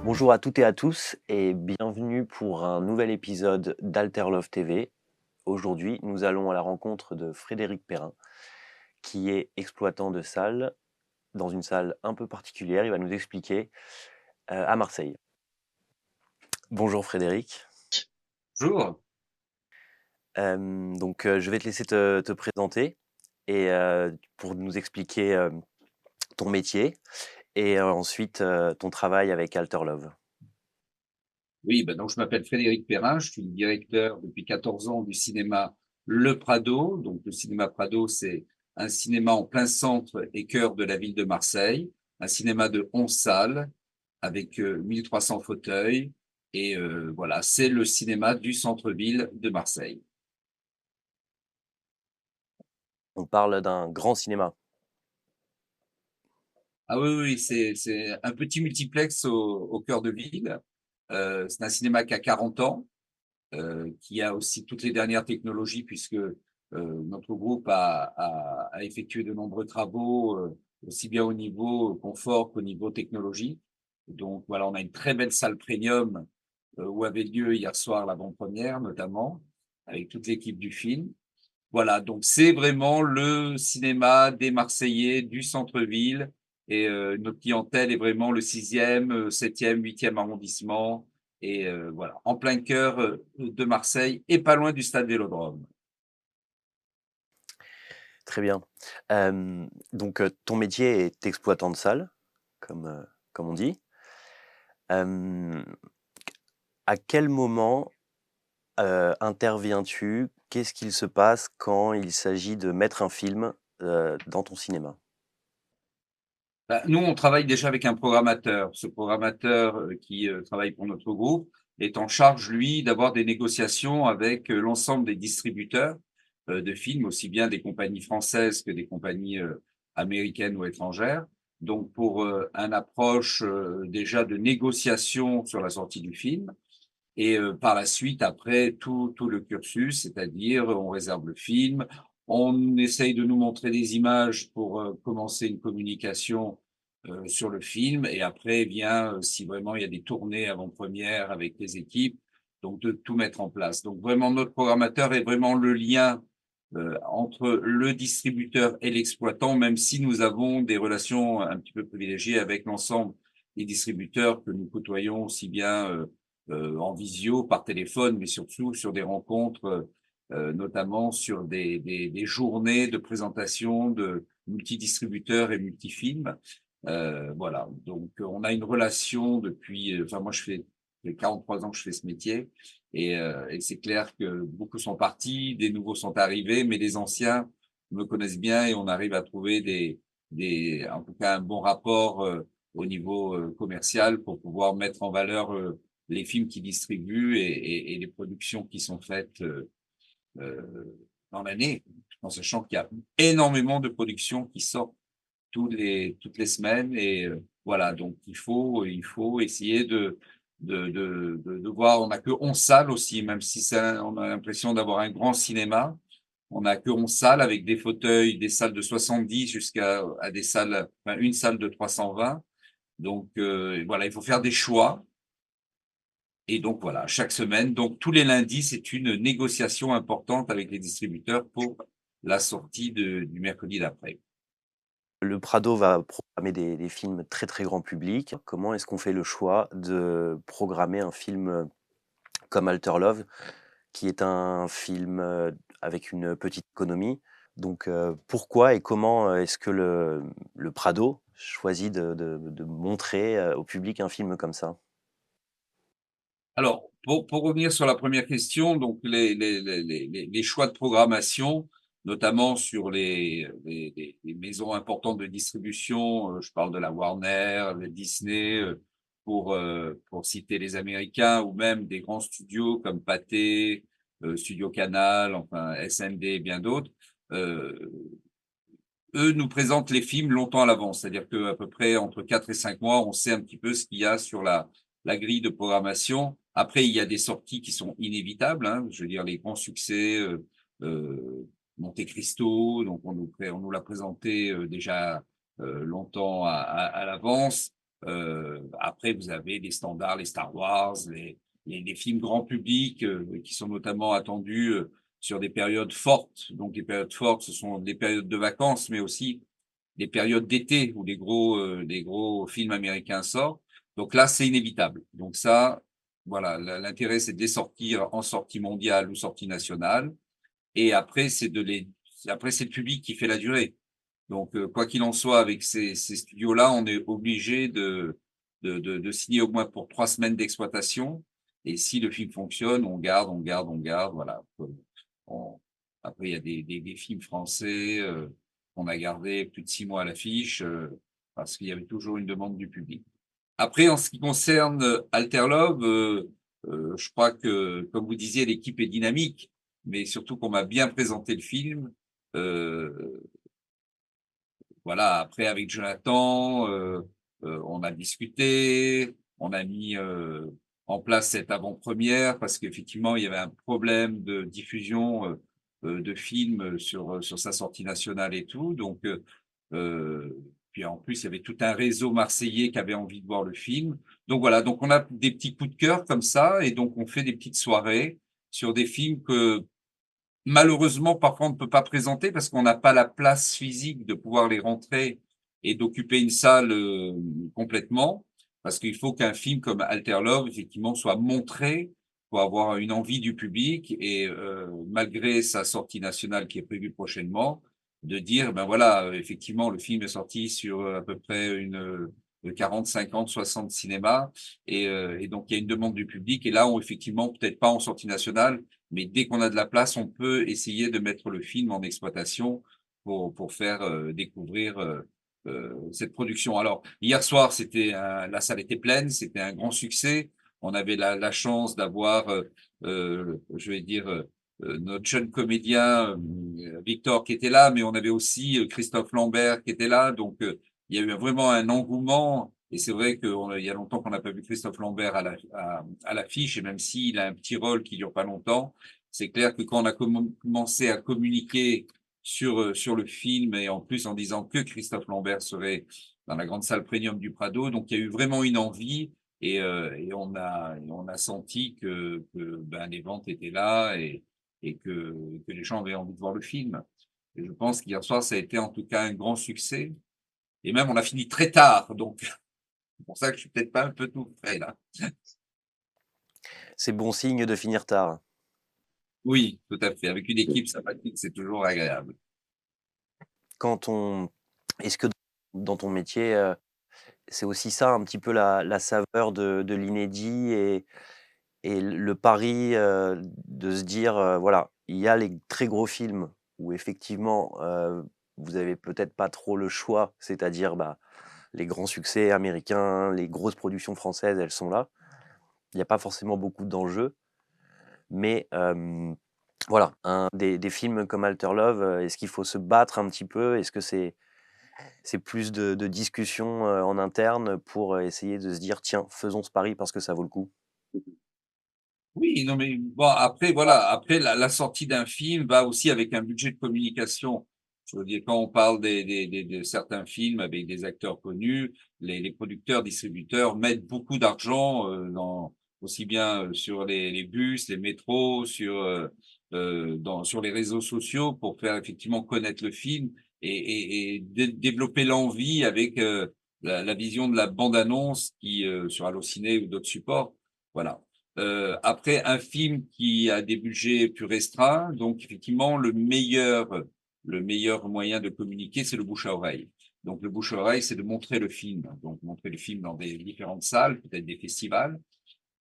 Bonjour à toutes et à tous et bienvenue pour un nouvel épisode d'Alterlove TV. Aujourd'hui, nous allons à la rencontre de Frédéric Perrin, qui est exploitant de salle dans une salle un peu particulière. Il va nous expliquer à Marseille. Bonjour Frédéric. Bonjour. Je vais te laisser te présenter et pour nous expliquer ton métier et ensuite ton travail avec Alterlove. Oui, donc je m'appelle Frédéric Perrin, je suis le directeur depuis 14 ans du cinéma Le Prado. Donc le cinéma Prado, c'est un cinéma en plein centre et cœur de la ville de Marseille, un cinéma de 11 salles avec 1300 fauteuils. Et voilà, c'est le cinéma du centre-ville de Marseille. On parle d'un grand cinéma. Ah oui, oui, c'est un petit multiplex au cœur de ville. C'est un cinéma qui a 40 ans. Qui a aussi toutes les dernières technologies puisque notre groupe a effectué de nombreux travaux, aussi bien au niveau confort qu'au niveau technologie. Donc voilà, on a une très belle salle premium où avait lieu hier soir l'avant-première notamment, avec toute l'équipe du film. Voilà, donc c'est vraiment le cinéma des Marseillais du centre-ville et notre clientèle est vraiment le 6e, 7e, 8e arrondissement et voilà, en plein cœur de Marseille et pas loin du stade Vélodrome. Très bien. Ton métier est exploitant de salle, comme on dit. Hem, à quel moment, interviens-tu? Qu'est-ce qu'il se passe quand il s'agit de mettre un film, dans ton cinéma? Bah, nous, on travaille déjà avec un programmateur. Ce programmateur qui travaille pour notre groupe est en charge, lui, d'avoir des négociations avec l'ensemble des distributeurs de films, aussi bien des compagnies françaises que des compagnies américaines ou étrangères. Donc, pour un approche déjà de négociation sur la sortie du film. Et par la suite, après, tout le cursus, c'est-à-dire on réserve le film, on essaye de nous montrer des images pour commencer une communication sur le film et après vient, si vraiment il y a des tournées avant-première avec les équipes, donc de tout mettre en place. Donc vraiment, notre programmateur est vraiment le lien entre le distributeur et l'exploitant, même si nous avons des relations un petit peu privilégiées avec l'ensemble des distributeurs que nous côtoyons aussi bien en visio, par téléphone, mais surtout sur des rencontres, notamment sur des journées de présentation de multidistributeurs et multifilms. Voilà, donc on a une relation depuis, enfin moi je fais 43 ans que je fais ce métier et c'est clair que beaucoup sont partis, des nouveaux sont arrivés, mais les anciens me connaissent bien et on arrive à trouver en tout cas un bon rapport au niveau commercial pour pouvoir mettre en valeur les films qu'ils distribuent et les productions qui sont faites dans l'année, en sachant qu'il y a énormément de productions qui sortent toutes les semaines et voilà, donc il faut essayer de voir. On n'a que 11 salles aussi, même si on a l'impression d'avoir un grand cinéma. On n'a que 11 salles avec des fauteuils, des salles de 70 jusqu'à à des salles, enfin, une salle de 320. Donc voilà, il faut faire des choix. Et donc voilà, chaque semaine, donc tous les lundis, c'est une négociation importante avec les distributeurs pour la sortie du mercredi d'après. Le Prado va programmer des films très, très grand public. Comment est-ce qu'on fait le choix de programmer un film, comme Alter Love, qui est un film, avec une petite économie? Pourquoi et comment, est-ce que le Prado choisit de montrer, au public un film comme ça? Alors, pour revenir sur la première question, donc les choix de programmation, notamment sur les maisons importantes de distribution, je parle de la Warner, de Disney, pour citer les Américains, ou même des grands studios comme Pathé, Studio Canal, enfin SND et bien d'autres. Heu, Eux nous présentent les films longtemps à l'avance, c'est-à-dire qu'à peu près entre 4 et 5 mois, on sait un petit peu ce qu'il y a sur la grille de programmation. Après, il y a des sorties qui sont inévitables, hein, je veux dire les grands succès, Monte Cristo, donc on nous l'a présenté, déjà, longtemps à l'avance. Après, vous avez les standards, les Star Wars, les films grand public qui sont notamment attendus sur des périodes fortes. Donc, les périodes fortes, ce sont des périodes de vacances, mais aussi des périodes d'été où les gros films américains sortent. Donc là, c'est inévitable. Donc ça, voilà, l'intérêt, c'est de les sortir en sortie mondiale ou sortie nationale. Et après, après, c'est le public qui fait la durée. Donc, quoi qu'il en soit, avec ces studios-là, on est obligé de signer au moins pour 3 semaines d'exploitation. Et si le film fonctionne, on garde, on garde, on garde. Voilà. On- Après, il y a des films français qu'on a gardés plus de 6 mois à l'affiche parce qu'il y avait toujours une demande du public. Après, en ce qui concerne Alter Love, je crois que, comme vous disiez, l'équipe est dynamique, mais surtout qu'on m'a bien présenté le film. Euh, voilà, après avec Jonathan, on a discuté, on a mis en place cette avant-première parce qu'effectivement, il y avait un problème de diffusion de films sur sa sortie nationale et tout. Donc, puis en plus, il y avait tout un réseau marseillais qui avait envie de voir le film. Donc voilà, donc on a des petits coups de cœur comme ça et donc on fait des petites soirées sur des films que malheureusement, parfois, on ne peut pas présenter parce qu'on n'a pas la place physique de pouvoir les rentrer et d'occuper une salle complètement. Parce qu'il faut qu'un film comme Alter Love, effectivement, soit montré pour avoir une envie du public et malgré sa sortie nationale qui est prévue prochainement, de dire, ben voilà, effectivement, le film est sorti sur à peu près de 40, 50, 60 cinémas et donc il y a une demande du public et là, effectivement, peut-être pas en sortie nationale, mais dès qu'on a de la place, on peut essayer de mettre le film en exploitation pour faire découvrir cette production. Alors, hier soir, la salle était pleine, c'était un grand succès. On avait la chance d'avoir, je vais dire, notre jeune comédien Victor qui était là, mais on avait aussi Christophe Lambert qui était là. Donc, il y a eu vraiment un engouement. Et c'est vrai qu'il y a longtemps qu'on n'a pas vu Christophe Lambert à l'affiche, et même s'il a un petit rôle qui dure pas longtemps, c'est clair que quand on a commencé à communiquer sur le film et en plus en disant que Christophe Lambert serait dans la grande salle premium du Prado, donc il y a eu vraiment une envie et on a senti que ben, les ventes étaient là et que les gens avaient envie de voir le film. Et je pense qu'hier soir, ça a été en tout cas un grand succès. Et même, on a fini très tard, donc c'est pour ça que je suis peut-être pas un peu tout frais là. C'est bon signe de finir tard. Oui, tout à fait. Avec une équipe sympathique, c'est toujours agréable. Quand on Est-ce que dans ton métier, c'est aussi ça un petit peu la saveur de l'inédit et le pari, de se dire, voilà, il y a les très gros films où effectivement, vous avez peut-être pas trop le choix, c'est-à-dire, bah, les grands succès américains, les grosses productions françaises, elles sont là. Il y a pas forcément beaucoup d'enjeux, mais voilà, des films comme Alter Love, est-ce qu'il faut se battre un petit peu? Est-ce que c'est plus de discussions, en interne pour, essayer de se dire: «Tiens, faisons ce pari parce que ça vaut le coup»? Oui, non, mais bon, après, voilà, après la sortie d'un film va aussi avec un budget de communication. Je veux dire, quand on parle de certains films avec des acteurs connus, les producteurs, distributeurs mettent beaucoup d'argent aussi bien sur les bus, les métros, sur les réseaux sociaux pour faire effectivement connaître le film et développer l'envie avec la vision de la bande-annonce qui sur Allociné ou d'autres supports. Voilà. Après, un film qui a des budgets plus restreints, donc effectivement, le meilleur moyen de communiquer, c'est le bouche à oreille. Donc, le bouche à oreille, c'est de montrer le film. Donc, montrer le film dans des différentes salles, peut-être des festivals,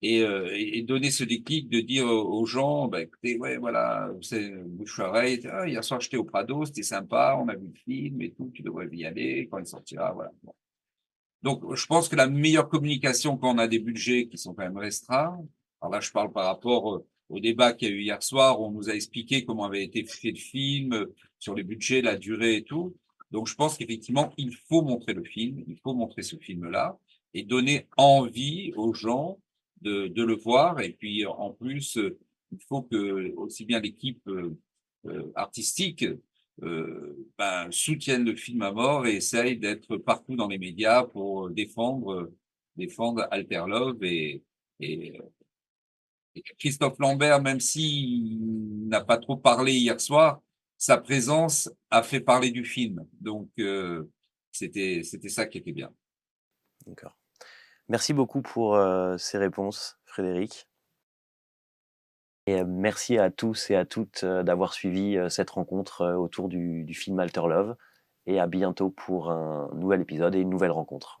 et donner ce déclic de dire aux gens, bah, écoutez, ouais, voilà, c'est bouche à oreille. Ah, hier soir, j'étais au Prado, c'était sympa, on a vu le film et tout, tu devrais y aller quand il sortira, voilà. Bon. Donc, je pense que la meilleure communication quand on a des budgets qui sont quand même restreints, alors là, je parle par rapport au débat qu'il y a eu hier soir, où on nous a expliqué comment avait été fait le film, sur les budgets, la durée et tout. Donc, je pense qu'effectivement, il faut montrer le film, il faut montrer ce film-là et donner envie aux gens de le voir. Et puis, en plus, il faut que aussi bien l'équipe artistique soutiennent le film à mort et essayent d'être partout dans les médias pour défendre Alter Love et et Christophe Lambert, même s'il n'a pas trop parlé hier soir, sa présence a fait parler du film. Donc, c'était ça qui était bien. D'accord. Merci beaucoup pour, ces réponses, Frédéric, et merci à tous et à toutes, d'avoir suivi, cette rencontre, autour du film Alter Love, et à bientôt pour un nouvel épisode et une nouvelle rencontre.